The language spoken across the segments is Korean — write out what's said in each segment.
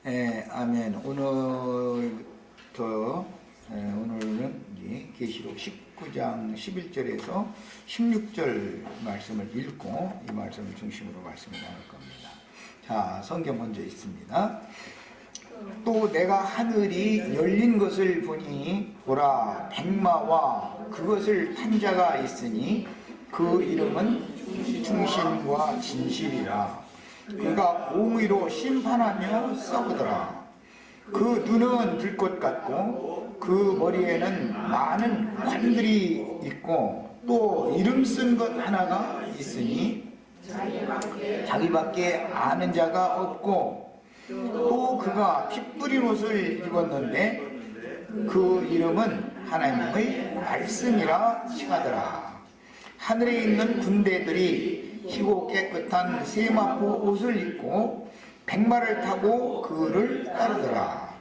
아멘. 오늘부터 오늘은 이제 계시록 19장 11절에서 16절 말씀을 읽고 이 말씀을 중심으로 말씀을 나눌 겁니다. 자, 성경 먼저 있습니다. 또 내가 하늘이 열린 것을 보니 보라, 백마와 그것을 탄 자가 있으니 그 이름은 충신과 진실이라. 그가 공의로 심판하며 싸우더라. 그 눈은 들꽃 같고 그 머리에는 많은 관들이 있고 또 이름 쓴 것 하나가 있으니 자기밖에 아는 자가 없고, 또 그가 피 뿌린 옷을 입었는데 그 이름은 하나님의 말씀이라 칭하더라. 하늘에 있는 군대들이 희고 깨끗한 세마포 옷을 입고 백마를 타고 그를 따르더라.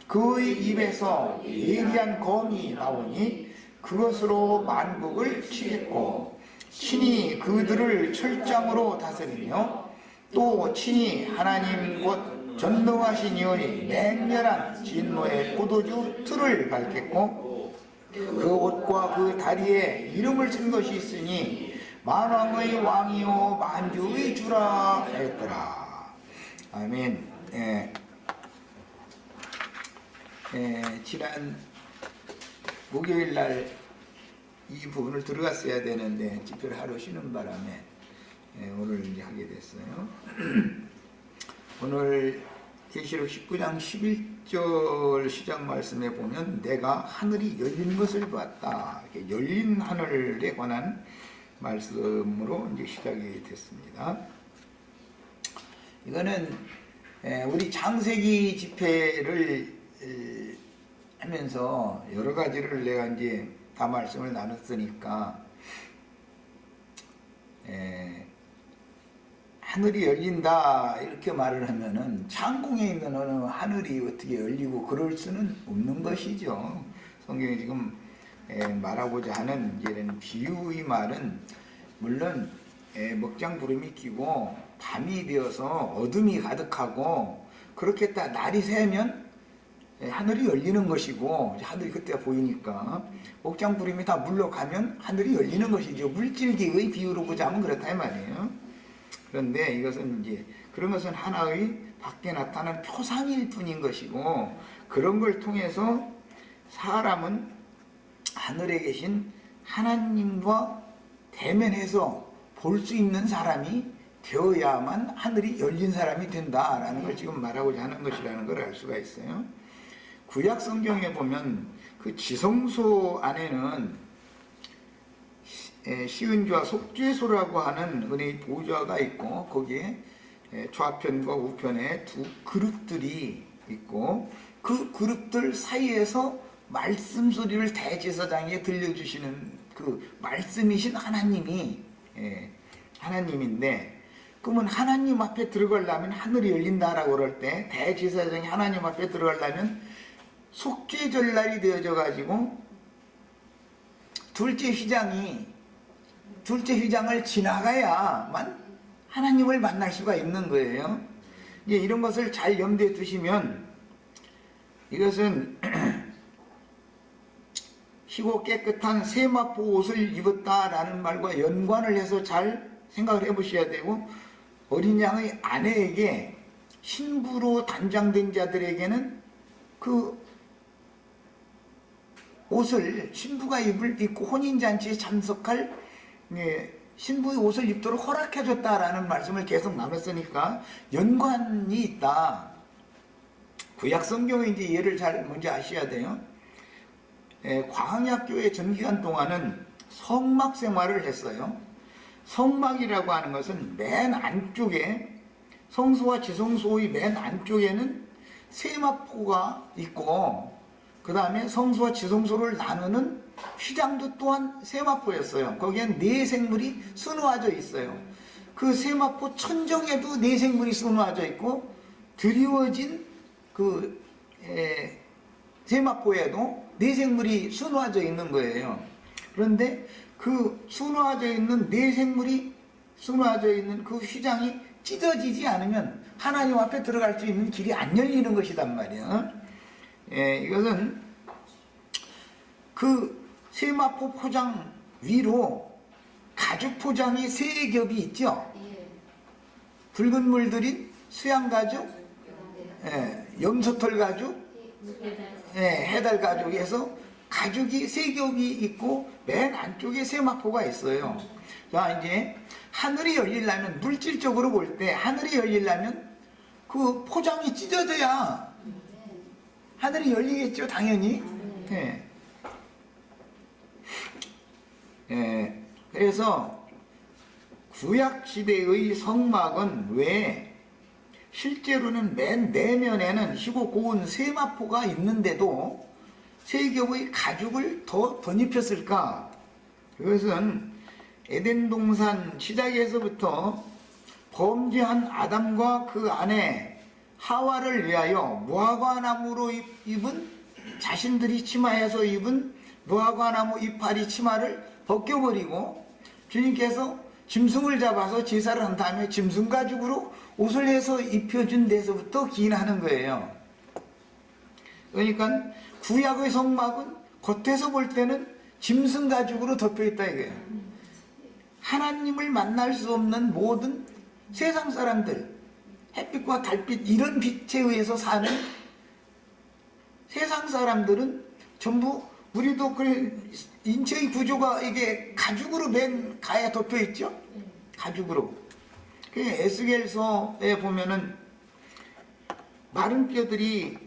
그의 입에서 예리한 검이 나오니 그것으로 만국을 치겠고 친히 그들을 철장으로 다스리며 또 친히 하나님 곧 전능하신 이의 맹렬한 진노의 포도주 틀을 밟겠고 그 옷과 그 다리에 이름을 쓴 것이 있으니 만왕의 왕이요 만주의 주라 하였더라. 아멘. 지난 목요일 날 이 부분을 들어갔어야 되는데 집회를 하루 쉬는 바람에 오늘 이제 하게 됐어요. 오늘 계시록 19장 11절 시작 말씀에 보면 내가 하늘이 열린 것을 봤다. 이렇게 열린 하늘에 관한 말씀으로 이제 시작이 됐습니다. 이거는 우리 창세기 집회를 하면서 여러 가지를 내가 이제 다 말씀을 나눴으니까 하늘이 열린다 이렇게 말을 하면은 창공에 있는 어느 하늘이 어떻게 열리고 그럴 수는 없는 것이죠. 성경이 지금 말하고자 하는 이런 비유의 말은 물론 먹장구름이 끼고 밤이 되어서 어둠이 가득하고 그렇게 딱 날이 새면 하늘이 열리는 것이고, 하늘이 그때 보이니까 먹장구름이 다 물러가면 하늘이 열리는 것이죠. 물질기의 비유로 보자면 그렇다 이 말이에요. 그런데 이것은 이제 그런 것은 하나의 밖에 나타난 표상일 뿐인 것이고, 그런 걸 통해서 사람은 하늘에 계신 하나님과 대면해서 볼 수 있는 사람이 되어야만 하늘이 열린 사람이 된다라는 걸 지금 말하고자 하는 것이라는 걸 알 수가 있어요. 구약 성경에 보면 그 지성소 안에는 시은좌 속죄소라고 하는 은혜의 보좌가 있고 거기에 좌편과 우편에 두 그룹들이 있고 그 그룹들 사이에서 말씀 소리를 대제사장에게 들려주시는 그 말씀이신 하나님이 하나님인데, 그러면 하나님 앞에 들어가려면 하늘이 열린다라고 그럴 때 대제사장이 하나님 앞에 들어가려면 속죄절날이 되어져 가지고 둘째 휘장을 지나가야만 하나님을 만날 수가 있는 거예요. 이제 이런 것을 잘 염두에 두시면 이것은 희고 깨끗한 세마포 옷을 입었다라는 말과 연관을 해서 잘 생각을 해 보셔야 되고, 어린 양의 아내에게 신부로 단장된 자들에게는 그 옷을 신부가 입고 혼인잔치에 참석할 신부의 옷을 입도록 허락해줬다라는 말씀을 계속 나눴으니까 연관이 있다. 구약 성경의 이제 예를 잘 먼저 아셔야 돼요. 광야교회 전기간 동안은 성막 생활을 했어요. 성막이라고 하는 것은 맨 안쪽에, 성소와 지성소의 맨 안쪽에는 세마포가 있고, 그 다음에 성소와 지성소를 나누는 휘장도 또한 세마포였어요. 거기엔 네 생물이 수놓아져 있어요. 그 세마포 천정에도 네 생물이 수놓아져 있고, 드리워진 그 세마포에도 네 생물이 수놓아져 있는 거예요. 그런데 그 수놓아져 있는 네 생물이 수놓아져 있는 그 휘장이 찢어지지 않으면 하나님 앞에 들어갈 수 있는 길이 안 열리는 것이단 말이야. 이것은 그 세마포 포장 위로 가죽 포장이 세 겹이 있죠. 붉은 물들인 수양 가죽, 염소털 가죽, 해달 가죽에서 가죽이 세 겹이 있고 맨 안쪽에 세마포가 있어요. 자, 이제 하늘이 열리려면, 물질적으로 볼 때 하늘이 열리려면 그 포장이 찢어져야 하늘이 열리겠죠, 당연히. 그래서 구약시대의 성막은 왜 실제로는 맨 내면에는 희고 고운 세마포가 있는데도 세 겹의 가죽을 더 덧입혔을까? 그것은 에덴 동산 시작에서부터 범죄한 아담과 그 아내 하와를 위하여 무화과나무로 입은, 자신들이 치마에서 입은 무화과나무 이파리 치마를 벗겨버리고 주님께서 짐승을 잡아서 제사를 한 다음에 짐승 가죽으로 옷을 해서 입혀준 데서부터 기인하는 거예요. 그러니까 구약의 성막은 겉에서 볼 때는 짐승 가죽으로 덮여있다 이거예요. 하나님을 만날 수 없는 모든 세상 사람들, 햇빛과 달빛 이런 빛에 의해서 사는 세상 사람들은 전부, 우리도 그 인체의 구조가 이게 가죽으로 맨 가에 덮여 있죠. 가죽으로. 그 에스겔서에 보면은 마른 뼈들이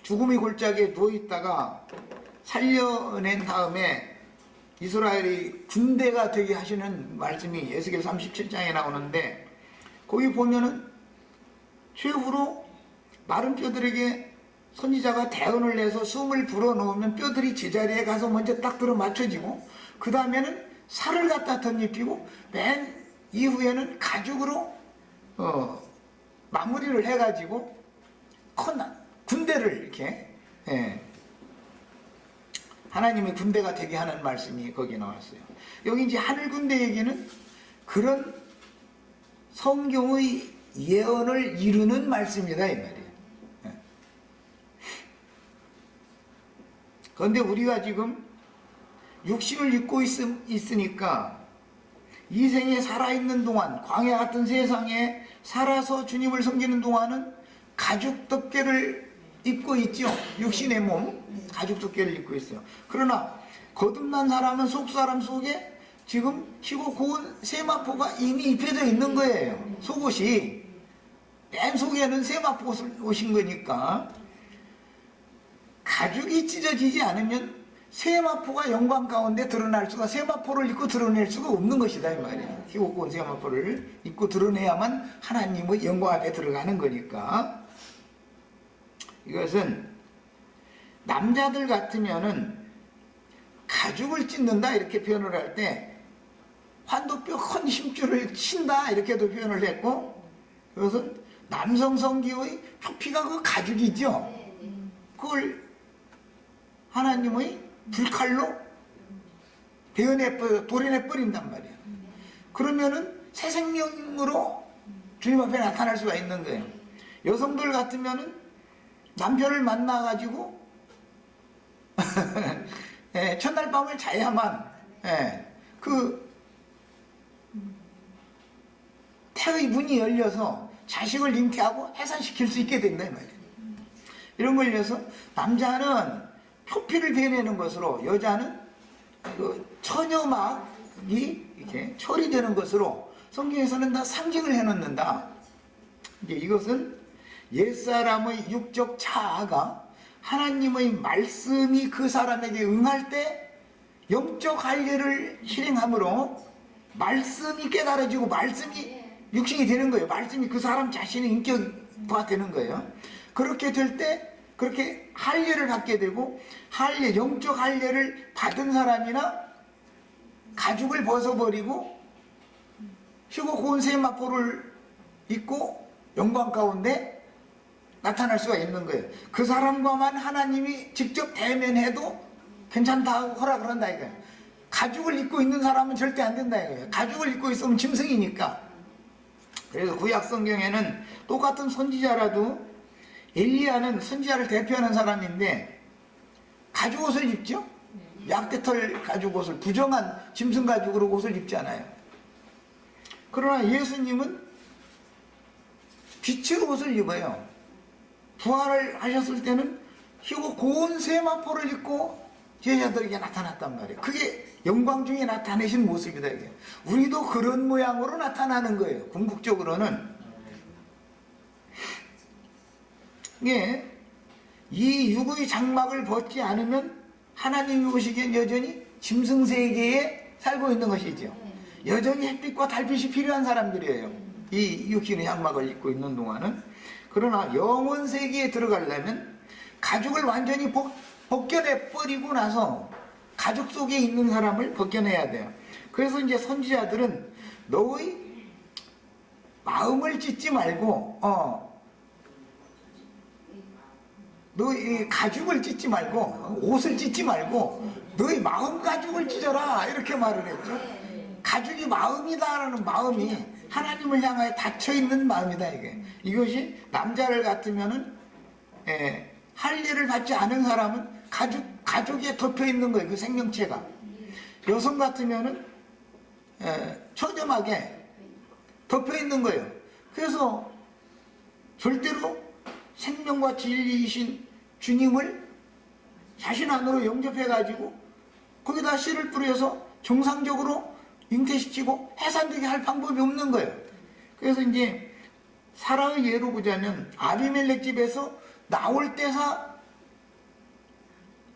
죽음의 골짜기에 누워 있다가 살려낸 다음에 이스라엘이 군대가 되게 하시는 말씀이 에스겔 37장에 나오는데, 거기 보면은 최후로 마른 뼈들에게 선지자가 대언을 내서 숨을 불어넣으면 뼈들이 제자리에 가서 먼저 딱 들어 맞춰지고, 그 다음에는 살을 갖다 덧입히고, 맨 이후에는 가죽으로 마무리를 해가지고 큰 군대를 이렇게 하나님의 군대가 되게 하는 말씀이 거기에 나왔어요. 여기 이제 하늘 군대 얘기는 그런 성경의 예언을 이루는 말씀이다 이 말이에요. 그런데 우리가 지금 육신을 입고 있으니까 이 생에 살아있는 동안, 광야 같은 세상에 살아서 주님을 섬기는 동안은 가죽 덮개를 입고 있죠. 육신의 몸, 가죽 덮개를 입고 있어요. 그러나 거듭난 사람은 속사람 속에 지금 희고 고운 세마포가 이미 입혀져 있는 거예요. 속옷이. 맨 속에는 세마포 옷인 거니까 가죽이 찢어지지 않으면 세마포가 영광 가운데 드러날 수가, 세마포를 입고 드러낼 수가 없는 것이다 이 말이에요. 희고 고운 세마포를 입고 드러내야만 하나님의 영광 앞에 들어가는 거니까. 이것은 남자들 같으면은 가죽을 찢는다 이렇게 표현을 할 때 환도뼈 큰 힘줄을 친다 이렇게도 표현을 했고, 그것은 남성 성기의 표피가 그 가죽이죠. 그걸 하나님의 불칼로 도려내 버린단 말이에요. 그러면은 새 생명으로 주님 앞에 나타날 수가 있는 거예요. 여성들 같으면은 남편을 만나가지고 첫날 밤을 자야만 그 태의 문이 열려서 자식을 잉태하고 해산시킬 수 있게 된다 이 말이에요. 이런 걸 위해서 남자는 표피를 베내는 것으로, 여자는 그 처녀막이 이렇게 처리되는 것으로 성경에서는 다 상징을 해놓는다. 이제 이것은 옛사람의 육적 자아가 하나님의 말씀이 그 사람에게 응할 때 영적 할례를 실행함으로 말씀이 깨달아지고 말씀이 육신이 되는 거예요. 말씀이 그 사람 자신의 인격화 되는 거예요. 그렇게 될 때 그렇게 할례를 받게 되고, 할례, 영적 할례를 받은 사람이나 가죽을 벗어버리고 희고 고운 세마포를 입고 영광 가운데 나타날 수가 있는 거예요. 그 사람과만 하나님이 직접 대면해도 괜찮다고 허락을 한다 이거예요. 가죽을 입고 있는 사람은 절대 안 된다 이거예요. 가죽을 입고 있으면 짐승이니까. 그래서 구약 성경에는 똑같은 선지자라도 엘리야는 선지자를 대표하는 사람인데 가죽 옷을 입죠. 약대털 가죽 옷을, 부정한 짐승 가죽으로 옷을 입잖아요. 그러나 예수님은 빛의 옷을 입어요. 부활을 하셨을 때는 희고 고운 세마포를 입고 제자들에게 나타났단 말이에요. 그게 영광 중에 나타내신 모습이다 이게. 우리도 그런 모양으로 나타나는 거예요. 궁극적으로는. 예, 이 육의 장막을 벗지 않으면 하나님이 보시기엔 여전히 짐승 세계에 살고 있는 것이죠. 여전히 햇빛과 달빛이 필요한 사람들이에요. 이 육신의 장막을 입고 있는 동안은. 그러나 영원 세계에 들어가려면 가죽을 완전히 벗겨내 버리고 나서 가죽 속에 있는 사람을 벗겨내야 돼요. 그래서 이제 선지자들은 너의 마음을 찢지 말고 너의 가죽을 찢지 말고 옷을 찢지 말고 너의 마음 가죽을 찢어라 이렇게 말을 했죠. 가죽이 마음이다라는 마음이 하나님을 향하여 닫혀있는 마음이다 이게. 이것이 남자를 같으면은 할 일을 받지 않은 사람은 가죽에 덮여있는 거예요. 그 생명체가. 여성 같으면은 처렴하게 덮여있는 거예요. 그래서 절대로 생명과 진리이신 주님을 자신 안으로 영접해가지고 거기다 씨를 뿌려서 정상적으로 잉태시키고 해산되게 할 방법이 없는 거예요. 그래서 이제 사라의 예로 보자면 아비멜렉 집에서 나올 때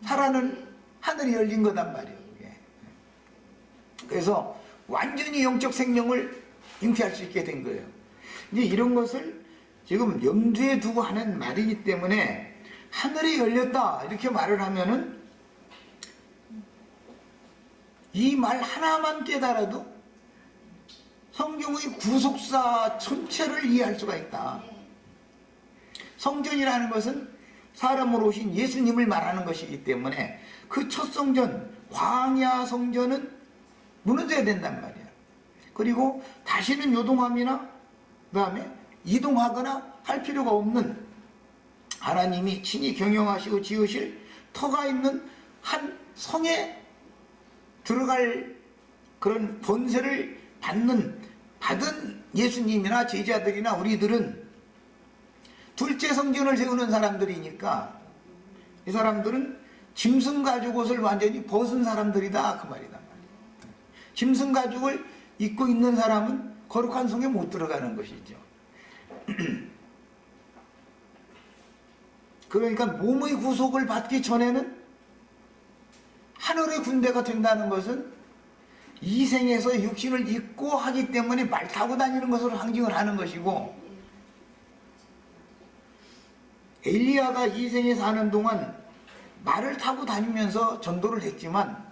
사라는 하늘이 열린 거단 말이에요. 그래서 완전히 영적 생명을 잉태할 수 있게 된 거예요. 이제 이런 것을 지금 염두에 두고 하는 말이기 때문에 하늘이 열렸다 이렇게 말을 하면은 이 말 하나만 깨달아도 성경의 구속사 전체를 이해할 수가 있다. 성전이라는 것은 사람으로 오신 예수님을 말하는 것이기 때문에 그 첫 성전, 광야 성전은 무너져야 된단 말이야. 그리고 다시는 요동함이나 그 다음에 이동하거나 할 필요가 없는 하나님이 친히 경영하시고 지으실 터가 있는 한 성에 들어갈 그런 권세를 받은 예수님이나 제자들이나 우리들은 둘째 성전을 세우는 사람들이니까 이 사람들은 짐승 가죽 옷을 완전히 벗은 사람들이다 그 말이다. 짐승 가죽을 입고 있는 사람은 거룩한 성에 못 들어가는 것이죠. 그러니까 몸의 구속을 받기 전에는 하늘의 군대가 된다는 것은 이 생에서 육신을 입고 하기 때문에 말 타고 다니는 것으로 상징을 하는 것이고, 엘리야가 이 생에 사는 동안 말을 타고 다니면서 전도를 했지만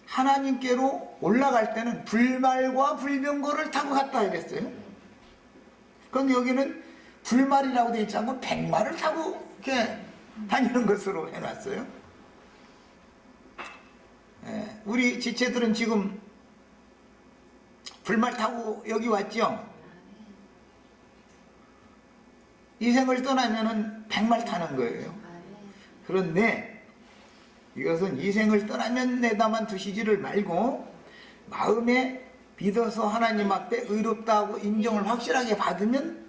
하나님께로 올라갈 때는 불말과 불병거를 타고 갔다 이랬어요. 그럼 여기는 불말이라고 되어 있지 않고 백말을 타고 이렇게 다니는 것으로 해놨어요. 우리 지체들은 지금 불말 타고 여기 왔죠. 이 생을 떠나면은 백말 타는 거예요. 그런데 이것은 이 생을 떠나면 내다만 두시지를 말고 마음에 믿어서 하나님 앞에 의롭다 하고 인정을 확실하게 받으면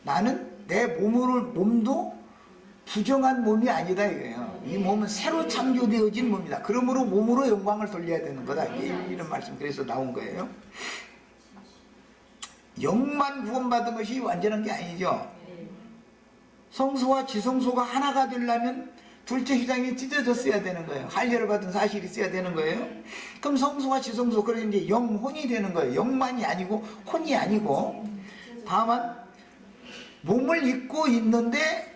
나는 내 몸도 부정한 몸이 아니다 이거예요. 이 몸은 새로 창조되어진 몸이다. 그러므로 몸으로 영광을 돌려야 되는 거다. 이런 말씀 그래서 나온 거예요. 영만 구원받은 것이 완전한 게 아니죠. 성소와 지성소가 하나가 되려면 둘째 휘장이 찢어졌어야 되는 거예요. 할례를 받은 사실이 있어야 되는 거예요. 그럼 성소와 지성소, 그래서 이제 영혼이 되는 거예요. 영만이 아니고 혼이 아니고. 다만 몸을 입고 있는데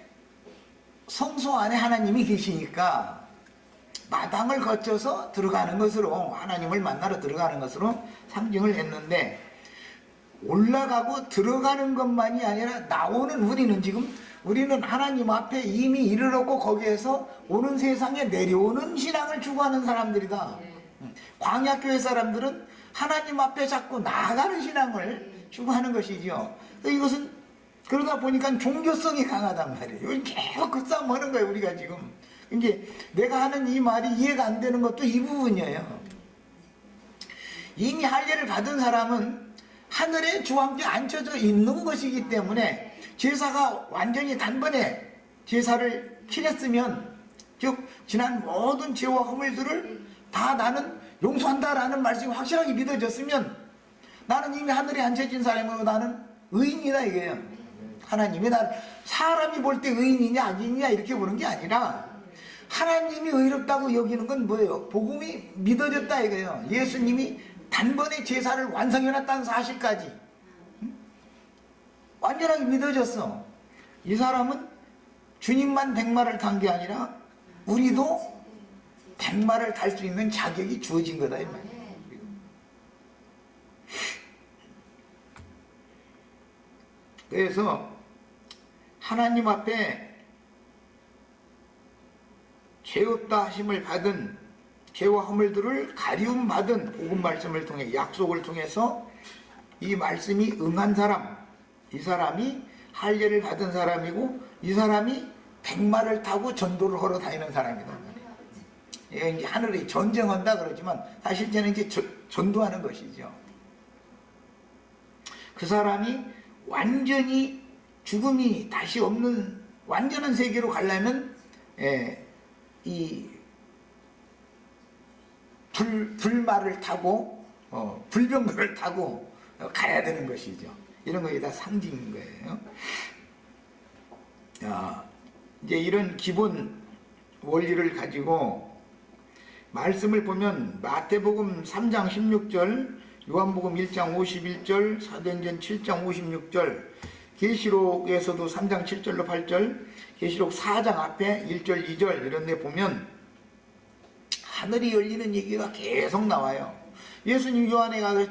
성소 안에 하나님이 계시니까 마당을 거쳐서 들어가는 것으로, 하나님을 만나러 들어가는 것으로 상징을 했는데, 올라가고 들어가는 것만이 아니라 나오는 우리는 하나님 앞에 이미 이르렀고 거기에서 오는 세상에 내려오는 신앙을 추구하는 사람들이다. 광야교회 사람들은 하나님 앞에 자꾸 나아가는 신앙을 주고 하는 것이죠. 이것은 그러다 보니까 종교성이 강하단 말이에요. 이걸 계속 그 싸움 하는 거예요, 우리가 지금. 이제 내가 하는 이 말이 이해가 안 되는 것도 이 부분이에요. 이미 할례를 받은 사람은 하늘에 주와 함께 앉혀져 있는 것이기 때문에 제사가 완전히 단번에 제사를 치렀으면, 즉 지난 모든 죄와 허물들을 다 나는 용서한다라는 말씀이 확실하게 믿어졌으면 나는 이미 하늘에 앉혀진 사람이고 나는 의인이다 이거예요. 하나님이 나를, 사람이 볼 때 의인이냐 악인이냐 이렇게 보는 게 아니라 하나님이 의롭다고 여기는 건 뭐예요? 복음이 믿어졌다 이거예요. 예수님이 단번에 제사를 완성해놨다는 사실까지 완전하게 믿어졌어. 이 사람은 주님만 백마를 탄 게 아니라 우리도 백마를 탈 수 있는 자격이 주어진 거다 이 말이에요. 그래서 하나님 앞에 죄 없다 하심을 받은, 죄와 허물들을 가리움 받은 복음 말씀을 통해, 약속을 통해서 이 말씀이 응한 사람, 이 사람이 할례를 받은 사람이고 이 사람이 백마를 타고 전도를 하러 다니는 사람이다. 이제 하늘에 전쟁한다 그러지만 사실 저는 이제 전도하는 것이죠. 그 사람이 완전히 죽음이 다시 없는 완전한 세계로 가려면 이 불말을 타고 불병거를 타고 가야 되는 것이죠. 이런 거에 다 상징인 거예요. 이제 이런 기본 원리를 가지고 말씀을 보면 마태복음 3장 16절, 요한복음 1장 51절, 사도행전 7장 56절, 계시록에서도 3장 7절로 8절, 계시록 4장 앞에 1절 2절 이런 데 보면 하늘이 열리는 얘기가 계속 나와요. 예수님 요한에 가서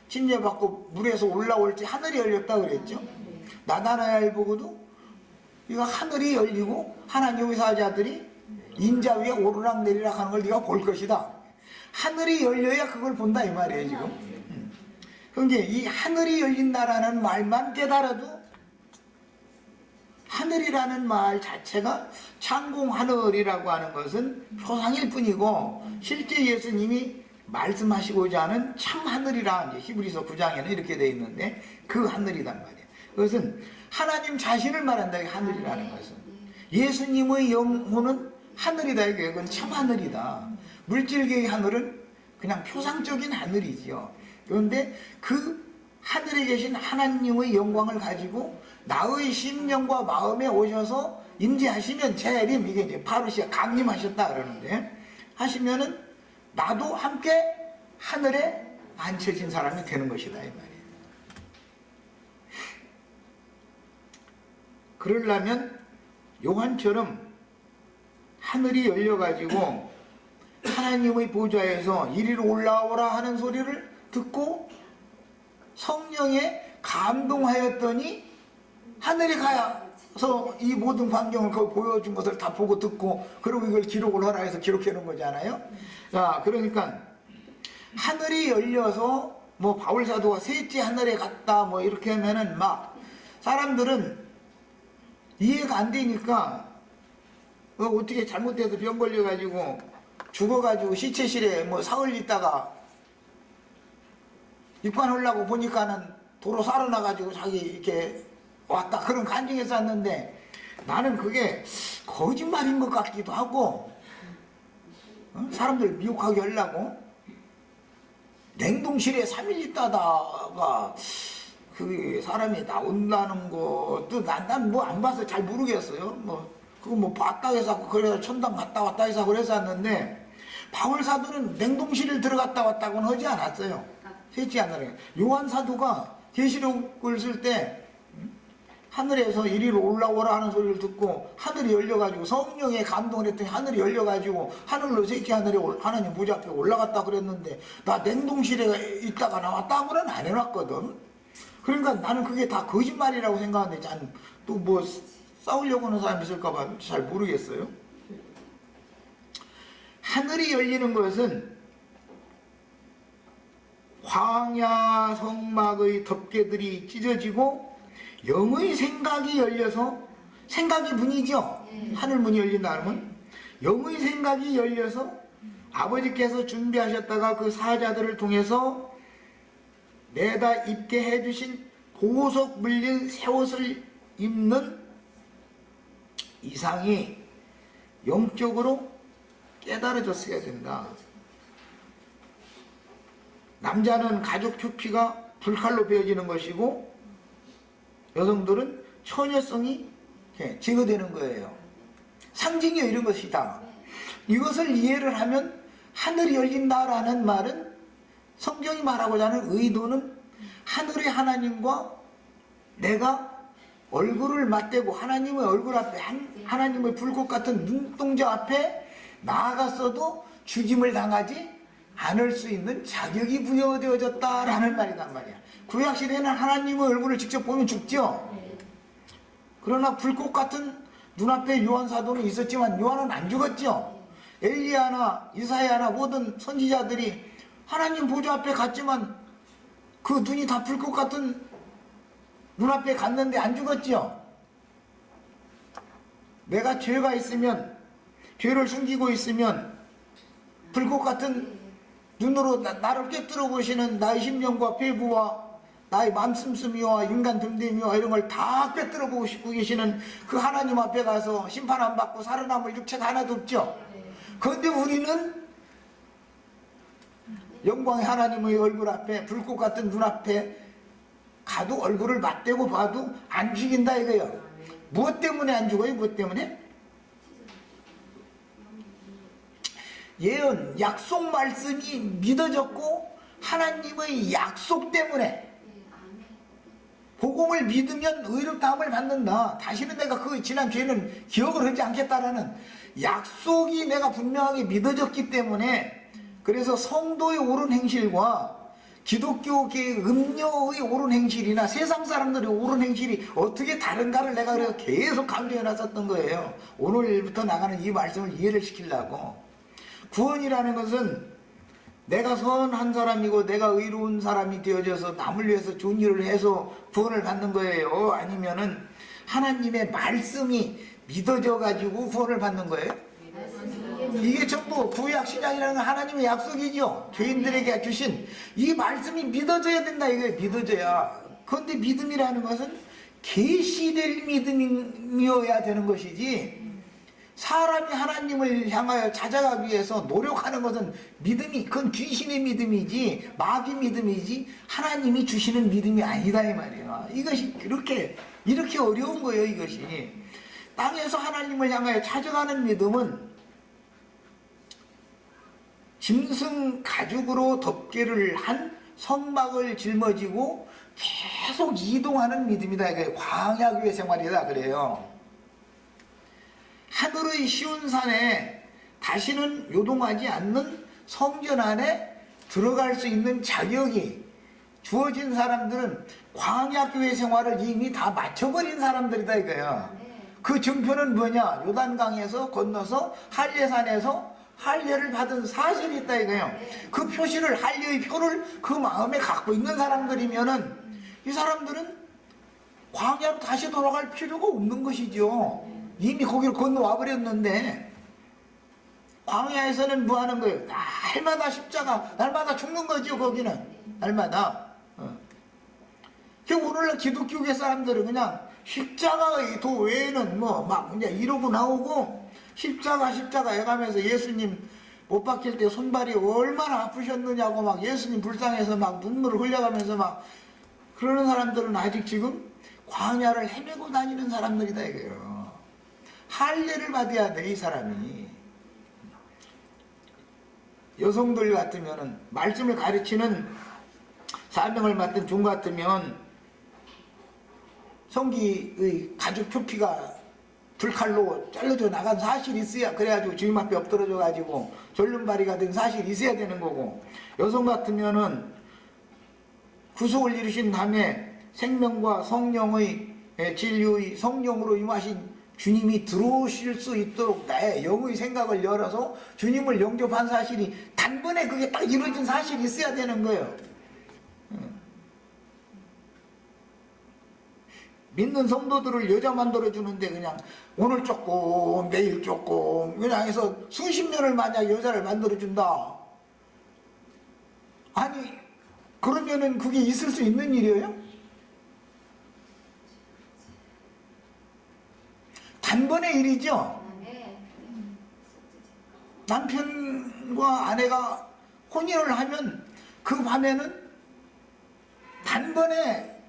침례받고 물에서 올라올 때 하늘이 열렸다 그랬죠. 나다나엘 보고도 이거 하늘이 열리고 하나님의 사자들이 인자 위에 오르락 내리락 하는 걸 네가 볼 것이다. 하늘이 열려야 그걸 본다 이 말이에요 지금. 그런데 이 하늘이 열린다라는 말만 깨달아도 하늘이라는 말 자체가 창공 하늘이라고 하는 것은 표상일 뿐이고 실제 예수님이 말씀하시고자 하는 참 하늘이라 히브리서 9장에는 이렇게 되어 있는데 그 하늘이란 말이에요. 그것은 하나님 자신을 말한다. 하늘이라는 것은 예수님의 영혼은 하늘이다. 이건 참 하늘이다. 물질계의 하늘은 그냥 표상적인 하늘이지요. 그런데 그 하늘에 계신 하나님의 영광을 가지고 나의 심령과 마음에 오셔서 임재하시면 재림, 이게 이제 파루시아 강림하셨다 그러는데 하시면은 나도 함께 하늘에 앉혀진 사람이 되는 것이다 이 말이에요. 그러려면 요한처럼 하늘이 열려가지고 하나님의 보좌에서 이리로 올라오라 하는 소리를 듣고 성령에 감동하였더니 하늘에 가서 이 모든 광경을 보여준 것을 다 보고 듣고 그리고 이걸 기록을 하라 해서 기록해 놓은 거잖아요. 자, 그러니까 하늘이 열려서 뭐 바울사도가 셋째 하늘에 갔다 뭐 이렇게 하면은 막 사람들은 이해가 안 되니까 어떻게 잘못돼서 병 걸려가지고 죽어가지고 시체실에 뭐 사흘 있다가 입관하려고 보니까는 도로 살아나가지고 자기 이렇게 왔다 그런 간증에서 왔는데 나는 그게 거짓말인 것 같기도 하고 사람들 미혹하게 하려고 냉동실에 3일 있다가 그 사람이 나온다는 것도 난 뭐 안 봐서 잘 모르겠어요. 뭐 그거 뭐 봤다 해서 그래서 천당 갔다 왔다 해서 그랬었는데 바울 사도는 냉동실을 들어갔다 왔다고는 하지 않았어요. 셋째 하늘에 요한 사도가 계시록을 쓸 때 하늘에서 이리로 올라오라 하는 소리를 듣고 하늘이 열려가지고 성령에 감동을 했더니 하늘이 열려가지고 하늘로 셋째 하늘에 하나님 보좌 앞에 올라갔다 그랬는데 나 냉동실에 있다가 나왔다고는 안 해놨거든. 그러니까 나는 그게 다 거짓말이라고 생각하는데 또 뭐 싸우려고 하는 사람이 있을까봐 잘 모르겠어요. 하늘이 열리는 것은 광야 성막의 덮개들이 찢어지고 영의 생각이 열려서, 생각이 문이죠. 하늘 문이 열린다 하면 영의 생각이 열려서 아버지께서 준비하셨다가 그 사자들을 통해서 내다 입게 해주신 보석 물린 새 옷을 입는 이상이 영적으로 깨달아졌어야 된다. 남자는 가죽 표피가 불칼로 베어지는 것이고 여성들은 처녀성이 제거되는 거예요. 상징이 이런 것이다. 이것을 이해를 하면 하늘이 열린다라는 말은, 성경이 말하고자 하는 의도는 하늘의 하나님과 내가 얼굴을 맞대고 하나님의 얼굴 앞에, 하나님의 불꽃 같은 눈동자 앞에 나아갔어도 죽임을 당하지 않을 수 있는 자격이 부여되어졌다라는 말이란 말이야. 구약시대에는 하나님의 얼굴을 직접 보면 죽죠. 그러나 불꽃 같은 눈앞에 요한 사도는 있었지만 요한은 안 죽었죠. 엘리야나 이사야나 모든 선지자들이 하나님 보좌 앞에 갔지만 그 눈이 다 불꽃 같은 눈앞에 갔는데 안 죽었죠. 내가 죄가 있으면, 죄를 숨기고 있으면 불꽃 같은 눈으로 나를 꿰뚫어 보시는 나의 심령과 폐부와 나의 맘씀씀이와 인간 됨됨이와 이런 걸 다 꿰뚫어 보시고 계시는 그 하나님 앞에 가서 심판 안 받고 살아남을 육체가 하나도 없죠. 그런데 우리는 영광의 하나님의 얼굴 앞에, 불꽃 같은 눈앞에 가도 얼굴을 맞대고 봐도 안 죽인다 이거예요. 무엇 때문에 안 죽어요? 무엇 때문에? 예언, 약속 말씀이 믿어졌고 하나님의 약속 때문에. 복음을 믿으면 의롭다함을 받는다. 다시는 내가 그 지난 죄는 기억을 하지 않겠다라는 약속이 내가 분명하게 믿어졌기 때문에, 그래서 성도의 옳은 행실과 기독교계의 음료의 옳은 행실이나 세상 사람들의 옳은 행실이 어떻게 다른가를 내가 그래서 계속 강조해 놨었던 거예요. 오늘부터 나가는 이 말씀을 이해를 시키려고. 구원이라는 것은 내가 선한 사람이고 내가 의로운 사람이 되어져서 남을 위해서 좋은 일을 해서 구원을 받는 거예요? 아니면은 하나님의 말씀이 믿어져 가지고 구원을 받는 거예요? 이게 전부 구약 신약이라는 건 하나님의 약속이죠. 죄인들에게 주신 이 말씀이 믿어져야 된다 이거예요. 믿어져야. 그런데 믿음이라는 것은 계시될 믿음이어야 되는 것이지, 사람이 하나님을 향하여 찾아가기 위해서 노력하는 것은 믿음이, 그건 귀신의 믿음이지 마귀 믿음이지 하나님이 주시는 믿음이 아니다 이 말이에요. 이것이 이렇게 어려운 거예요. 이것이 땅에서 하나님을 향하여 찾아가는 믿음은 짐승 가죽으로 덮개를 한 성막을 짊어지고 계속 이동하는 믿음이다. 이게 광야교회 생활이다 그래요. 하늘의 시온 산에 다시는 요동하지 않는 성전 안에 들어갈 수 있는 자격이 주어진 사람들은 광야교회 생활을 이미 다 마쳐버린 사람들이다 이거야. 그 증표는 뭐냐? 요단강에서 건너서 할례산에서 할례를 받은 사실이 있다 이거예요. 그 표시를, 할례의 표를 그 마음에 갖고 있는 사람들이면은 이 사람들은 광야로 다시 돌아갈 필요가 없는 것이죠. 이미 거기를 건너와 버렸는데, 광야에서는 뭐 하는 거예요? 날마다 십자가, 날마다 죽는 거죠. 거기는 날마다. 오늘날 기독교계 사람들은 그냥 십자가의 도 외에는 뭐 막 그냥 이러고 나오고 십자가 해가면서 예수님 못 박힐 때 손발이 얼마나 아프셨느냐고 막 예수님 불쌍해서 막 눈물을 흘려가면서 막 그러는 사람들은 아직 지금 광야를 헤매고 다니는 사람들이다 이거예요. 할례를 받아야 돼 이 사람이. 여성들 같으면은 말씀을 가르치는 사명을 맡은 종 같으면 성기의 가죽 표피가 불칼로 잘라져 나간 사실이 있어야, 그래가지고 주님 앞에 엎드러져 가지고 절름발이가 된 사실이 있어야 되는 거고, 여성 같으면은 구속을 이루신 다음에 생명과 성령의 진리의 성령으로 임하신 주님이 들어오실 수 있도록 나의 영의 생각을 열어서 주님을 영접한 사실이 단번에 그게 딱 이루어진 사실이 있어야 되는 거예요. 믿는 성도들을 여자 만들어주는데 그냥 오늘 조금 내일 조금 그냥 해서 수십 년을 만약 여자를 만들어준다. 아니 그러면은 그게 있을 수 있는 일이에요? 단번의 일이죠. 남편과 아내가 혼인을 하면 그 밤에는 단번에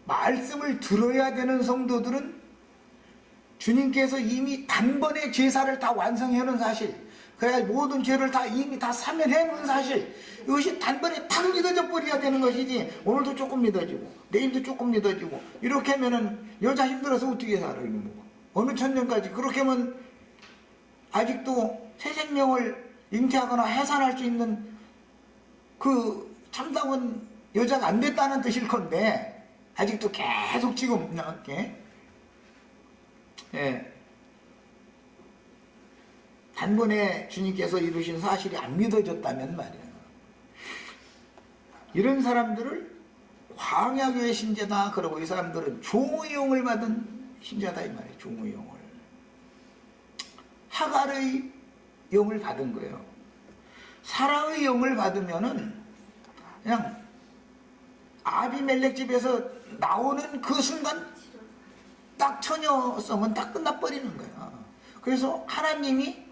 말씀을 들어야 되는 성도들은 주님께서 이미 단번에 제사를 다 완성해 놓은 사실, 그래야 모든 죄를 다 이미 다 사면해 놓은 사실, 이것이 단번에 탁 믿어져 버려야 되는 것이지 오늘도 조금 믿어지고 내일도 조금 믿어지고 이렇게 하면은 여자 힘들어서 어떻게 살아요? 어느 천년까지 그렇게 하면 아직도 새 생명을 잉태하거나 해산할 수 있는 그 참다운 여자가 안 됐다는 뜻일 건데 아직도 계속 지금 이렇게 단번에 주님께서 이루신 사실이 안 믿어졌다면 말이에요. 이런 사람들을 광야교회 신자다 그러고 이 사람들은 종의 영을 받은 신자다 이 말이에요. 종의 영을, 하갈의 영을 받은 거예요. 사라의 영을 받으면은 그냥 아비멜렉 집에서 나오는 그 순간 딱 처녀성은 딱 끝나버리는 거야. 그래서 하나님이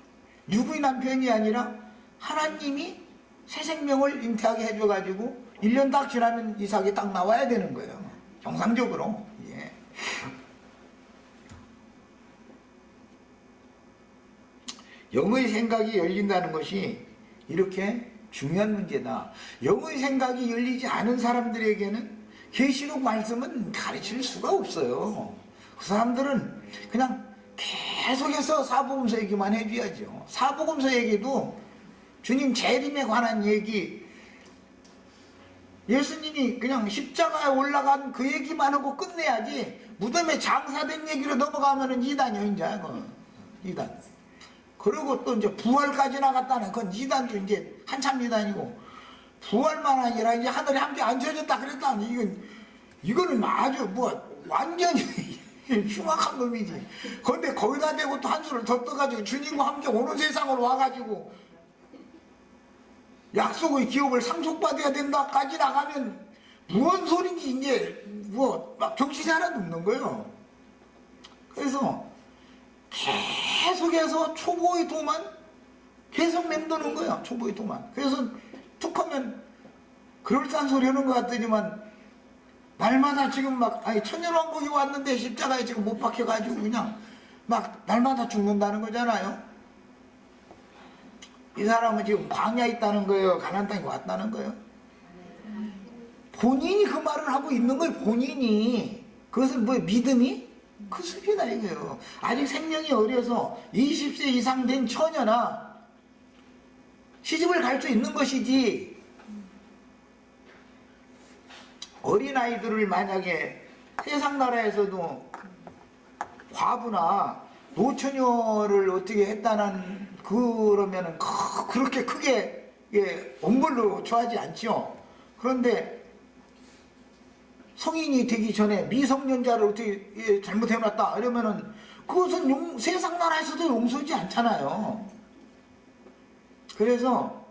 누구의 남편이 아니라 하나님이 새 생명을 잉태하게 해줘가지고 1년 딱 지나면 이삭이 딱 나와야 되는 거예요. 정상적으로. 예. 영의 생각이 열린다는 것이 이렇게 중요한 문제다. 영의 생각이 열리지 않은 사람들에게는 계시록 말씀은 가르칠 수가 없어요. 그 사람들은 그냥 계속해서 사복음서 얘기만 해줘야죠. 사복음서 얘기도 주님 재림에 관한 얘기, 예수님이 그냥 십자가에 올라간 그 얘기만 하고 끝내야지 무덤에 장사된 얘기로 넘어가면은 이단이요, 이제. 이단. 그리고 또 이제 부활까지 나갔다는 그건 이단도 이제 한참 이단이고, 부활만 아니라 이제 하늘에 함께 앉혀졌다 그랬다니 이거는 아주 뭐 완전히 흉악한 놈이지. 그런데 거기다 대고 또 한 수를 더 떠가지고 주님과 함께 오는 세상으로 와가지고 약속의 기업을 상속받아야 된다까지 나가면 무언 소린지 이제 뭐 막 정신이 하나도 없는 거예요. 그래서 계속해서 초보의 도만 계속 맴도는 거예요. 초보의 도만. 그래서 툭 하면 그럴싸한 소리 하는 것 같더니만 날마다 지금 막 천년왕국이 왔는데 십자가에 지금 못 박혀가지고 그냥 막 날마다 죽는다는 거잖아요. 이 사람은 지금 광야에 있다는 거예요? 가나안 땅에 왔다는 거예요? 본인이 그 말을 하고 있는 거예요. 본인이. 그것은 뭐 믿음이? 그 숲이다 이거예요. 아직 생명이 어려서 20세 이상 된 처녀나 시집을 갈 수 있는 것이지, 어린아이들을 만약에 세상 나라에서도 과부나 노처녀를 어떻게 했다는 그러면은 그렇게 크게 엄벌로 처하지 않죠. 그런데 성인이 되기 전에 미성년자를 어떻게 잘못해놨다 이러면은 그것은 세상 나라에서도 용서지 않잖아요. 그래서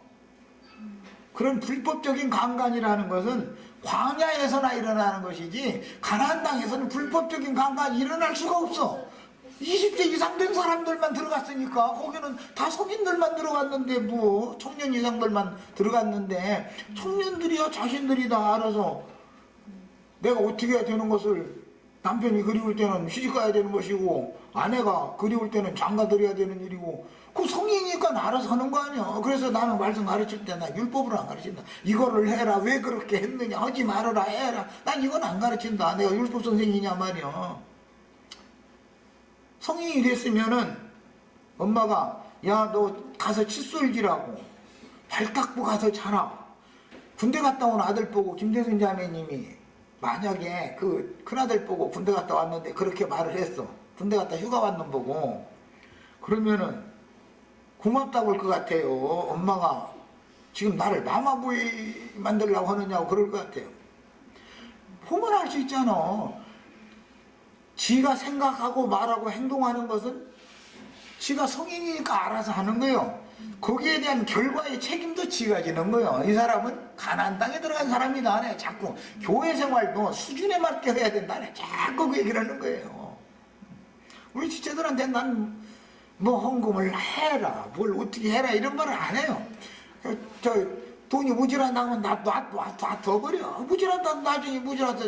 그런 불법적인 강간이라는 것은 광야에서나 일어나는 것이지 가나안 땅에서는 불법적인 강간이 일어날 수가 없어. 20세 이상 된 사람들만 들어갔으니까 거기는 다 성인들만 들어갔는데 뭐 청년 이상들만 들어갔는데 청년들이야 자신들이 다 알아서 내가 어떻게 해야 되는 것을, 남편이 그리울 때는 시집가야 되는 것이고 아내가 그리울 때는 장가들여야 되는 일이고 그 성인이니까 알아서 하는 거 아니야. 그래서 나는 말씀 가르칠 때 나 율법으로 안 가르친다. 이거를 해라, 왜 그렇게 했느냐, 하지 말아라, 해라. 난 이건 안 가르친다. 내가 율법 선생이냐 말이야. 성인이 됐으면은 엄마가 야 너 가서 칫솔질하고 발 닦고 가서 자라. 군대 갔다 온 아들 보고 김대순 자매님이 만약에 그 큰아들 보고 군대 갔다 왔는데 그렇게 말을 했어. 군대 갔다 휴가 왔는 보고. 그러면은 고맙다고 할 것 같아요. 엄마가 지금 나를 마마보이 만들려고 하느냐고 그럴 것 같아요. 보면 알 수 있잖아. 지가 생각하고 말하고 행동하는 것은 지가 성인이니까 알아서 하는 거예요. 거기에 대한 결과의 책임도 지가 지는 거예요. 이 사람은 가나안 땅에 들어간 사람이다. 네, 자꾸 교회 생활도 수준에 맞게 해야 된다. 네, 자꾸 그 얘기를 하는 거예요. 우리 지체들한테 난 뭐 헌금을 해라, 뭘 어떻게 해라 이런 말을 안 해요. 저 돈이 무질한다면 놔둬버려. 무질한다 나중에 무질한다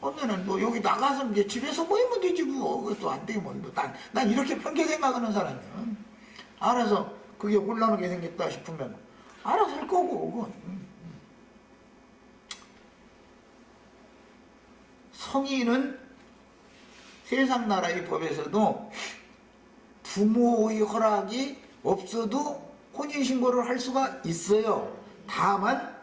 오면은 뭐 여기 나가서 이제 집에서 모이면 되지 뭐. 그것도 안 되면 뭐 난 이렇게 편하게 생각하는 사람이야. 알아서 그게 곤란하게 생겼다 싶으면 알아서 할 거고. 그건. 성인은 세상 나라의 법에서도 부모의 허락이 없어도 혼인신고를 할 수가 있어요. 다만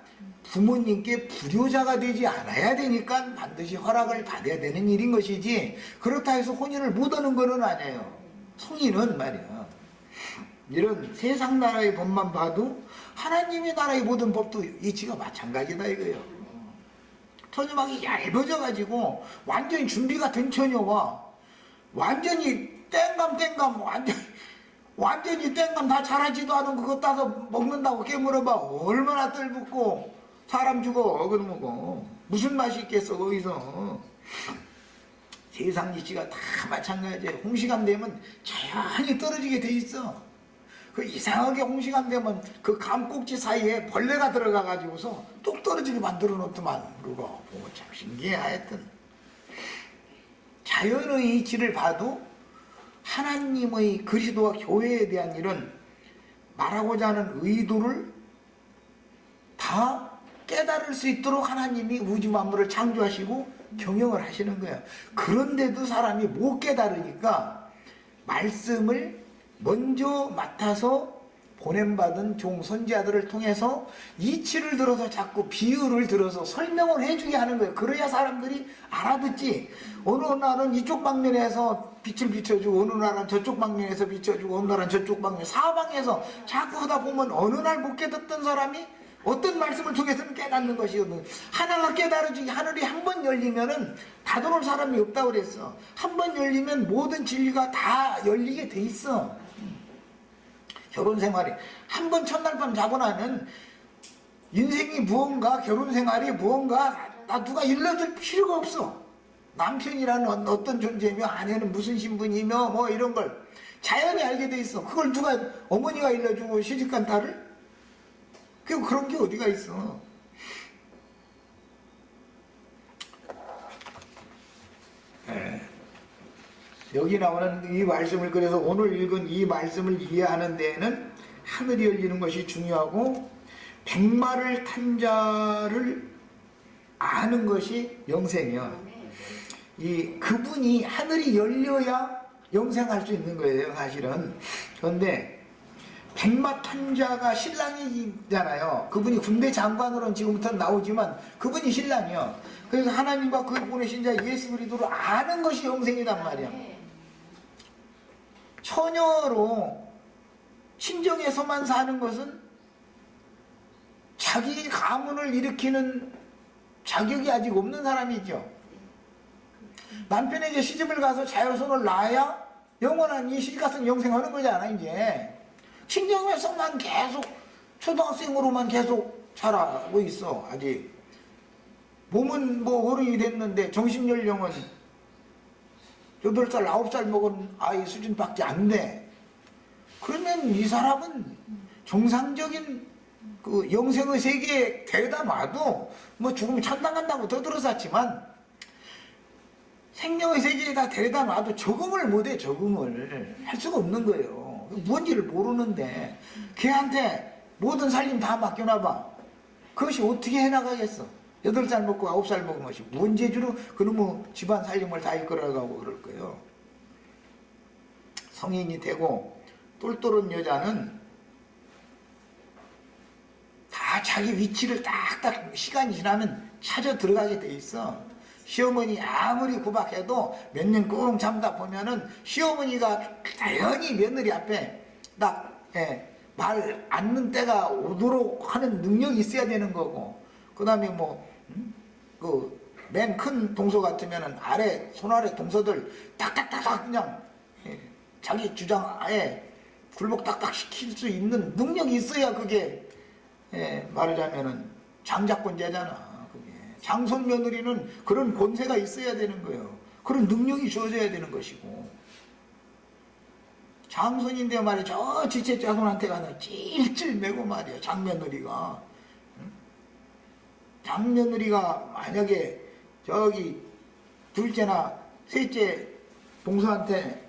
부모님께 불효자가 되지 않아야 되니까 반드시 허락을 받아야 되는 일인 것이지, 그렇다 해서 혼인을 못하는 거는 아니에요. 성인은 말이야. 이런 세상 나라의 법만 봐도 하나님의 나라의 모든 법도 이치가 마찬가지다 이거예요. 처녀막이 얇아져가지고 완전히 준비가 된 처녀와 완전히 땡감 완전히 땡감 다 자라지도 않은 그거 따서 먹는다고 깨물어봐 얼마나 뜰붙고 사람 죽어. 그러면 뭐 무슨 맛이 있겠어 거기서. 세상 이치가 다 마찬가지예요. 홍시간 되면 자연히 떨어지게 돼 있어. 그 이상하게 홍시간 되면 그 감꼭지 사이에 벌레가 들어가 가지고서 뚝 떨어지게 만들어 놓더만. 그거 보고 참 신기해. 하여튼 자연의 이치를 봐도 하나님의 그리스도와 교회에 대한 이런 말하고자 하는 의도를 다 깨달을 수 있도록 하나님이 우주 만물을 창조하시고 경영을 하시는 거예요. 그런데도 사람이 못 깨달으니까 말씀을 먼저 맡아서 보냄받은 종 선지자들을 통해서 이치를 들어서 자꾸 비유를 들어서 설명을 해주게 하는 거예요. 그래야 사람들이 알아듣지. 어느 날은 이쪽 방면에서 빛을 비춰주고 어느 날은 저쪽 방면에서 비춰주고 어느 날은 저쪽 방면 사방에서 자꾸 하다 보면 어느 날 못 깨닫던 사람이 어떤 말씀을 통해서는 깨닫는 것이거든. 하나가 깨달아지기 하늘이 한 번 열리면은 닫아놓을 사람이 없다고 그랬어. 한 번 열리면 모든 진리가 다 열리게 돼 있어. 결혼 생활이 한 번 첫날 밤 자고 나면 인생이 무언가 결혼 생활이 무언가 나 누가 일러줄 필요가 없어. 남편이라는 어떤 존재며 아내는 무슨 신분이며 뭐 이런 걸 자연히 알게 돼 있어. 그걸 누가 어머니가 일러주고 시집간 딸을? 그런 게 어디가 있어. 여기 나오는 이 말씀을, 그래서 오늘 읽은 이 말씀을 이해하는 데에는 하늘이 열리는 것이 중요하고 백마를 탄 자를 아는 것이 영생이야. 그분이 하늘이 열려야 영생할 수 있는 거예요 사실은. 그런데 백마 탄 자가 신랑이잖아요. 그분이 군대 장관으로는 지금부터 나오지만 그분이 신랑이요. 그래서 하나님과 그를 보내신 자 예수 그리스도를 아는 것이 영생이란 말이야. 처녀로 친정에서만 사는 것은 자기 가문을 일으키는 자격이 아직 없는 사람이죠. 남편에게 시집을 가서 자녀손을 낳아야 영원한 이 시집가서 영생하는 거잖아. 이제 친정에서만 계속 초등학생으로만 계속 자라고 있어. 아직 몸은 뭐 어른이 됐는데 정신연령은 8살 9살 먹은 아이 수준밖에 안 돼. 그러면 이 사람은 정상적인 그 영생의 세계에 데려다 놔도 뭐 죽으면 천당 간다고 더 들어섰지만 생명의 세계에다 데려다 놔도 적응을 못해. 적응을 할 수가 없는 거예요. 뭔지를 모르는데 걔한테 모든 살림 다 맡겨놔봐. 그것이 어떻게 해나가겠어. 8살 먹고 9살 먹은 것이 뭔 재주로 그놈의 집안 살림을 다 이끌어가고 그럴 거예요. 성인이 되고 똘똘한 여자는 다 자기 위치를 딱딱 시간이 지나면 찾아 들어가게 돼 있어. 시어머니 아무리 구박해도 몇 년 꾹 참다 보면은 시어머니가 자연히 며느리 앞에 딱 말 않는 때가 오도록 하는 능력이 있어야 되는 거고, 그 다음에 뭐 그 맨 큰 동서 같으면은 아래 손 아래 동서들 딱딱딱딱 그냥 자기 주장하에 굴복 딱딱 시킬 수 있는 능력이 있어야 그게 말하자면은 장자권자잖아. 그게 장손 며느리는 그런 본세가 있어야 되는 거예요. 그런 능력이 주어져야 되는 것이고, 장손인데 말이야 저 지체 자손한테 가서 찔찔 매고 말이야 장며느리가. 장며느리가 만약에 저기 둘째나 셋째 동서한테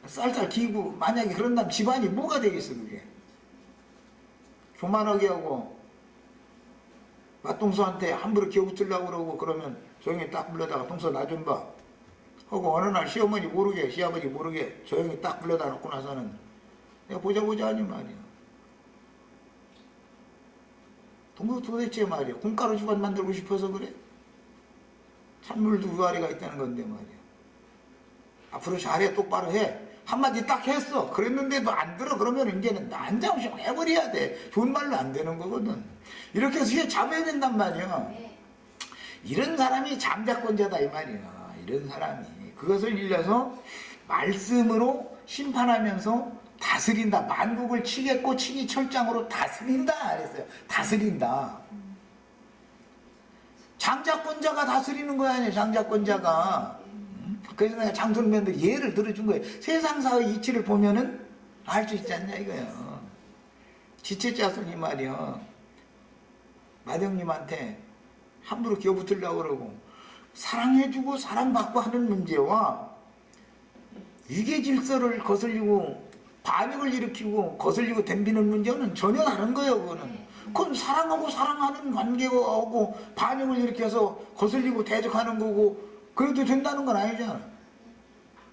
쌀쌀 기고 만약에 그런다면 집안이 뭐가 되겠어 그게. 교만하게 하고 맏동서한테 함부로 기어붙으려고 그러고 그러면 조용히 딱 불러다가 동서 나 좀 봐 하고 어느 날 시어머니 모르게 시아버지 모르게 조용히 딱 불러다 놓고 나서는 내가 보자 하니 말이야. 도대체 말이야 콩가루 집안 만들고 싶어서 그래? 찬물도 위아래가 있다는 건데 말이야. 앞으로 잘해 똑바로 해 한마디 딱 했어. 그랬는데도 안 들어. 그러면 이제는 난장식 해버려야 돼. 좋은 말로 안 되는 거거든. 이렇게 해서 휘어 잡아야 된단 말이야. 이런 사람이 장자권자다 이 말이야. 이런 사람이 그것을 일러서 말씀으로 심판하면서 다스린다. 만국을 치겠고 치기 철장으로 다스린다 그랬어요. 다스린다. 장자권자가 다스리는 거야 아니야. 장자권자가. 그래서 내가 장손면도 예를 들어준 거예요. 세상사의 이치를 보면은 알 수 있지 않냐 이거예요. 지체자손이 말이야 마대형님한테 함부로 기어붙으려고 그러고 사랑해주고 사랑받고 하는 문제와 위계질서를 거슬리고 반역을 일으키고 거슬리고 덤비는 문제는 전혀 다른 거예요. 그건 사랑하고 사랑하는 관계하고 반역을 일으켜서 거슬리고 대적하는 거고 그래도 된다는 건 아니잖아.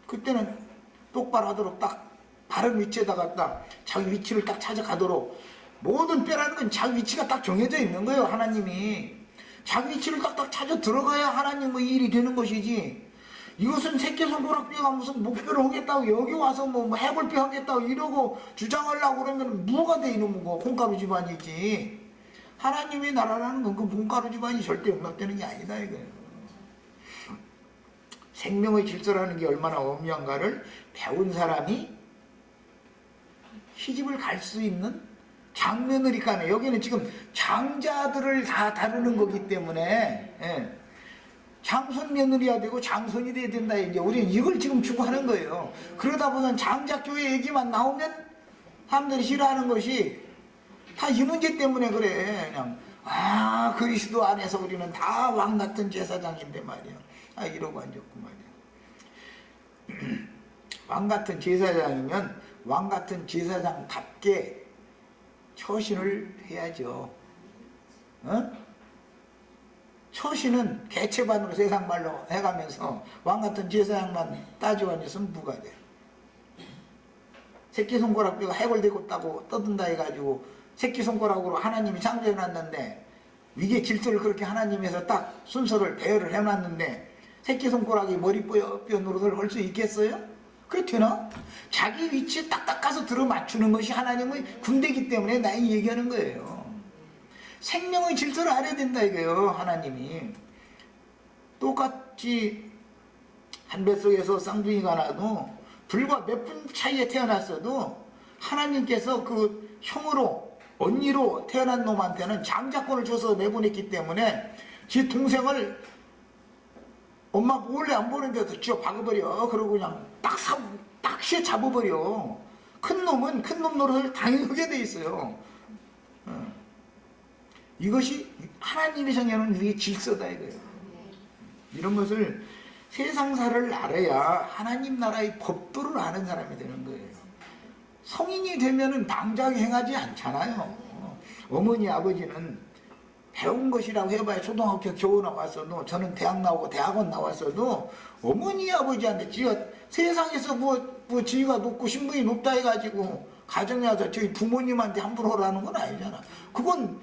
그때는 똑바로 하도록 딱 바른 위치에다가 딱 자기 위치를 딱 찾아가도록 모든 뼈라는 건 자기 위치가 딱 정해져 있는 거예요. 하나님이 자기 위치를 딱딱 찾아 들어가야 하나님의 일이 되는 것이지. 이것은 새끼손가락뼈가 무슨 목표를 하겠다고 여기 와서 뭐 해골뼈 하겠다고 이러고 주장하려고 그러면 뭐가 돼 이놈은 거 콩가루 집안이지. 하나님의 나라라는 건 그 콩가루 집안이 절대 용납되는 게 아니다 이거예요. 생명의 질서라는 게 얼마나 엄연한가를 배운 사람이 시집을 갈 수 있는 장며느리가네. 여기는 지금 장자들을 다 다루는 거기 때문에 장손 며느리야 되고 장손이 돼야 된다. 이제 우리는 이걸 지금 추구하는 거예요. 그러다 보면 장자교회 얘기만 나오면 사람들이 싫어하는 것이 다 이 문제 때문에 그래. 그냥 그리스도 안에서 우리는 다 왕 같은 제사장인데 말이야. 이러고 앉았고 말이야. 왕 같은 제사장이면 왕 같은 제사장답게 처신을 해야죠. 처신은 개체반으로 세상 말로 해가면서 왕 같은 제사장만 따지고 앉았으면 뭐가 돼? 새끼손가락뼈가 해골되고 있다고 떠든다 해가지고 새끼손가락으로 하나님이 창조해놨는데 위계 질서를 그렇게 하나님에서 딱 순서를 배열을 해놨는데 새끼손가락이 머리뼈 노릇을 할 수 있겠어요? 그게 되나? 자기 위치에 딱딱 가서 들어맞추는 것이 하나님의 군대이기 때문에 나 얘기하는 거예요. 생명의 질서를 알아야 된다 이거예요. 하나님이 똑같이 한 뱃속에서 쌍둥이가 나도 불과 몇 분 차이에 태어났어도 하나님께서 그 형으로 언니로 태어난 놈한테는 장자권을 줘서 내보냈기 때문에 지 동생을 엄마 몰래 안 보는데도 쥐어 박아버려. 그러고 그냥 딱 시에 잡아버려. 큰 놈은 큰 놈 노릇을 당연히 하게 돼 있어요. 이것이 하나님이 정해놓은 위의 질서다 이거예요. 이런 것을 세상사를 알아야 하나님 나라의 법도를 아는 사람이 되는 거예요. 성인이 되면은 당장 행하지 않잖아요. 어머니 아버지는 배운 것이라고 해봐야 초등학교 겨우 나왔어도 저는 대학 나오고 대학원 나왔어도 어머니 아버지한테 지가 세상에서 뭐 지위가 높고 신분이 높다 해가지고 가정에 와서 저희 부모님한테 함부로 하라는 건 아니잖아. 그건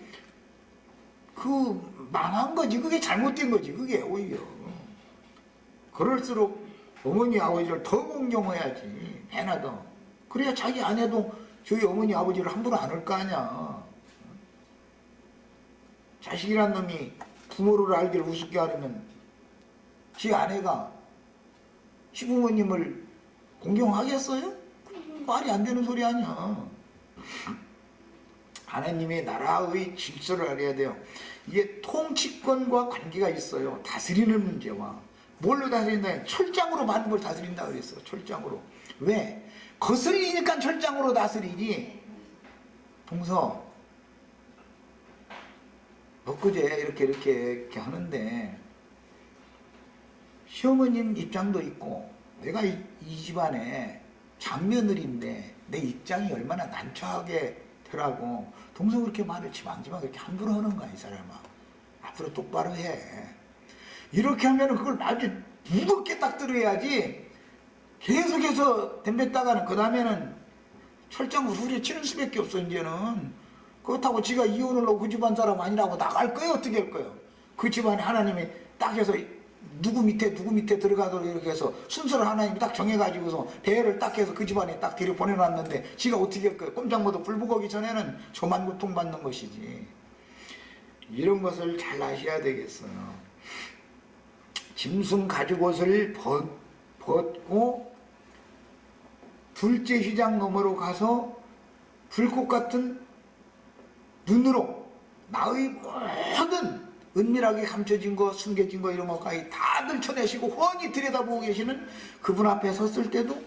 망한 거지. 그게 잘못된 거지. 그게 오히려 그럴수록 어머니 아버지를 더 공경해야지. 배나 더. 그래야 자기 아내도 저희 어머니 아버지를 함부로 안 할 거 아니야. 자식이란 놈이 부모를 알기를 우습게 하려면 지 아내가 시부모님을 공경하겠어요? 말이 안 되는 소리 아니야. 하나님의 나라의 질서를 알아야 돼요. 이게 통치권과 관계가 있어요. 다스리는 문제와. 뭘로 다스린다? 철장으로 많은 걸 다스린다 그랬어. 철장으로. 왜? 거슬리니까 철장으로 다스리지. 동서 엊그제 이렇게 하는데 시어머님 입장도 있고 내가 이 집안에 장며느리인데 내 입장이 얼마나 난처하게 되라고 동서 그렇게 말을 지방지방 그렇게 함부로 하는 거야 이 사람아. 앞으로 똑바로 해. 이렇게 하면 그걸 아주 무겁게 딱 들어야지 계속해서 덤볐다가는 그 다음에는 철장으로 후려치는 수밖에 없어. 이제는 그렇다고 지가 이혼을 하고 그 집안 사람 아니라고 나갈 거예요? 어떻게 할 거예요? 그 집안에 하나님이 딱 해서 누구 밑에 들어가도록 이렇게 해서 순서를 하나님이 딱 정해가지고서 배를 딱 해서 그 집안에 딱 데려 보내놨는데 지가 어떻게 할 거예요? 꼼짝모도 불복하기 전에는 저만 고통받는 것이지. 이런 것을 잘 아셔야 되겠어요. 짐승 가죽옷을 벗고 둘째 휘장 너머로 가서 불꽃 같은 눈으로 나의 모든 은밀하게 감춰진 거, 숨겨진 거 이런 것까지 다 들춰내시고 훤히 들여다보고 계시는 그분 앞에 섰을 때도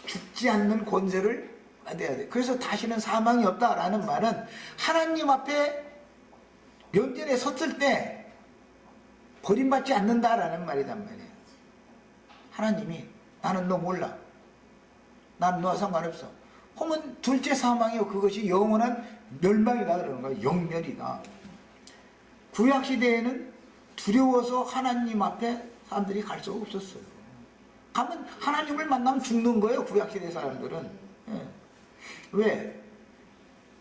죽지 않는 권세를 받아야 돼. 그래서 다시는 사망이 없다라는 말은 하나님 앞에 면전에 섰을 때 버림받지 않는다라는 말이란 말이에요. 하나님이 나는 너 몰라. 나는 너와 상관없어. 그러면 둘째 사망이요. 그것이 영원한 멸망이다 그러는 거야. 영멸이다. 구약시대에는 두려워서 하나님 앞에 사람들이 갈 수가 없었어요. 가면 하나님을 만나면 죽는 거예요. 구약시대 사람들은. 예. 왜?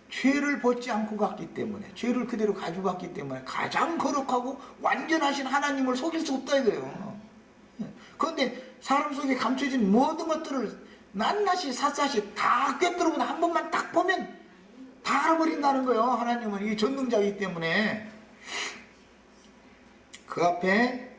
죄를 벗지 않고 갔기 때문에, 죄를 그대로 가지고 갔기 때문에 가장 거룩하고 완전하신 하나님을 속일 수 없다 이거예요. 예. 그런데 사람 속에 감춰진 모든 것들을 낱낱이 샅샅이 다 꿰뚫어보고 한 번만 딱 보면 다 알아버린다는 거예요. 하나님은 이게 전능자이기 때문에. 그 앞에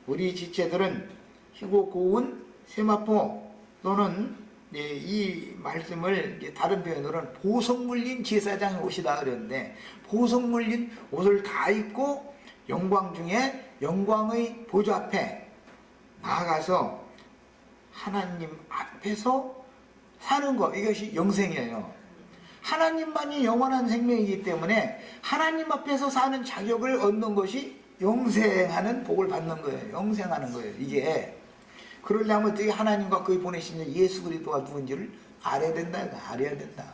우리 지체들은 희고 고운 세마포 또는 이 말씀을 다른 표현으로는 보석 물린 제사장의 옷이다 그랬는데, 보석 물린 옷을 다 입고 영광 중에 영광의 보좌 앞에 나아가서 하나님 앞에서 사는 것, 이것이 영생이에요. 하나님만이 영원한 생명이기 때문에 하나님 앞에서 사는 자격을 얻는 것이 영생하는 복을 받는 거예요. 영생하는 거예요. 이게 그러려면 어떻게 하나님과 그의 보내신 예수 그리스도가 누군지를 알아야 된다. 알아야 된다.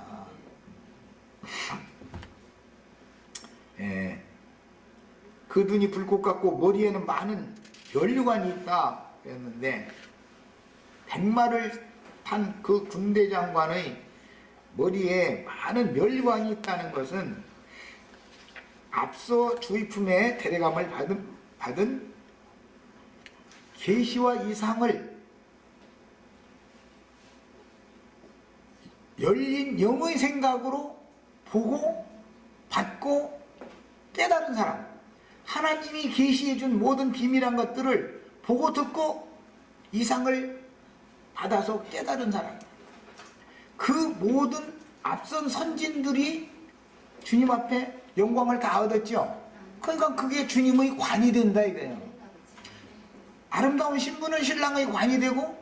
예. 그 눈이 불꽃 같고 머리에는 많은 면류관이 있다 그랬는데, 백마를 탄 그 군대 장관의 머리에 많은 면류관이 있다는 것은 앞서 주의품에 데려감을 받은 계시와 이상을 열린 영의 생각으로 보고 받고 깨달은 사람, 하나님이 계시해준 모든 비밀한 것들을 보고 듣고 이상을 받아서 깨달은 사람, 그 모든 앞선 선진들이 주님 앞에 영광을 다 얻었죠. 그러니까 그게 주님의 관이 된다 이거예요. 아름다운 신부는 신랑의 관이 되고,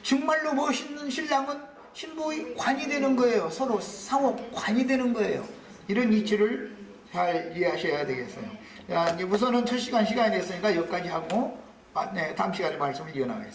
정말로 멋있는 신랑은 신부의 관이 되는 거예요. 서로 상호 관이 되는 거예요. 이런 이치를 잘 이해하셔야 되겠어요. 자, 이제 우선은 첫 시간이 됐으니까 여기까지 하고 다음 시간에 말씀을 이어나가겠습니다.